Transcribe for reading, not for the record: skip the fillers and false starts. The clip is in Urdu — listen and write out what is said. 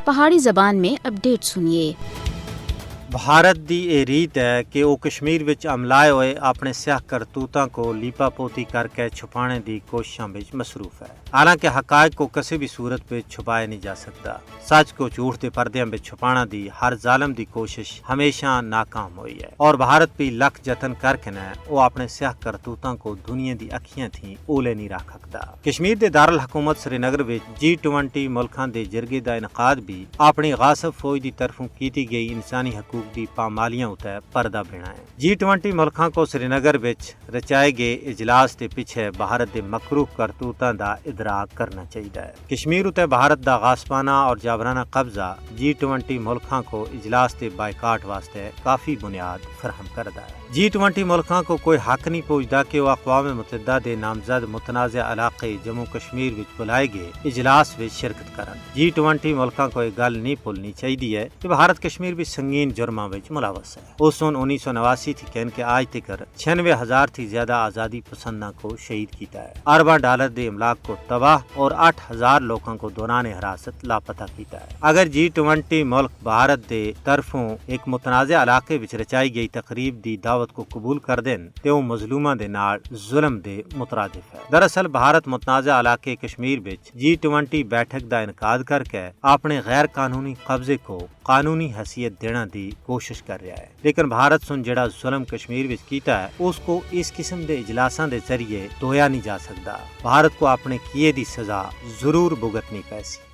پہاڑی زبان میں اپڈیٹ سنیے۔ بھارت دی یہ ریت ہے کہ وہ کشمیر وچ عملائے ہوئے اپنے سیاہ کرتوتاں کو لیپا پوتی کر کے چھپانے دی کوششاں وچ مصروف ہے۔ حالانکہ حقائق کو کسی بھی صورت پہ چھپایا نہیں جا سکتا۔ سچ کو جھوٹ دے پردیاں وچ چھپانا دی ہر ظالم دی کوشش ہمیشہ ناکام ہوئی ہے، اور بھارت بھی لکھ جتن کر کے نہ وہ اپنے سیاہ کرتوتاں کو دنیا دی اکھیاں تھیں اولے نہیں رکھ سکتا۔ کشمیر دے دارالحکومت سری نگر وچ G20 ملکاں دے جرگے دا انعقاد بھی اپنی غاصب فوج دی طرفوں کیتی گئی انسانی حقوق دی پامالیاں اتے پردہ بنا ہے۔ G20 ملکاں کو سری نگر وچ رچائے گئے اجلاس دے پیچھے بھارت دے مکروہ کرتوتاں دا ادراک کرنا چاہیے۔ کشمیر اتے بھارت دا غاصبانہ اور جابرانہ قبضہ G20 ملکاں کو اجلاس دے بائیکاٹ واسطے کافی بنیاد فراہم کردا ہے۔ G20 ملکاں کو کوئی حق نہیں پہنچتا کہ وہ اقوام متحدہ دے نامزد متنازع علاقے جموں کشمیر وچ بلائے گئے اجلاس وچ شرکت کرن۔ G20 ملکاں کو ایک گل نہیں بھولنی چاہیے کہ بھارت کشمیر بھی سنگین جرماں وچ ملوث ہے۔ اس سن 1989 تھی کہن کے آج تک 96,000 تھی زیادہ آزادی پسنداں کو شہید کیتا ہے، ارباں ڈالر دے املاک کو تباہ اور 8,000 لوگوں کو دوران حراست لاپتہ کیتا ہے۔ اگر G20 ملک بھارت دے طرفوں ایک متنازع علاقے وچ رچائی گئی تقریب دی دعوت کو قبول کر دیں تے وہ مظلوماں دے نال ظلم دے مترادف ہے۔ دراصل بھارت متنازع علاقے کشمیر وچ G20 بیٹھک دا انعقاد کر کے اپنے غیر قانونی قبضے کو قانونی حیثیت دینا دی کوشش کر رہا ہے، لیکن بھارت سن جڑا ظلم کشمیر وچ کیتا ہے اس کو اس قسم دے اجلاساں دے ذریعے دھویا نہیں جا سکتا۔ بھارت کو اپنے کیے دی سزا ضرور بھگتنی پیسی۔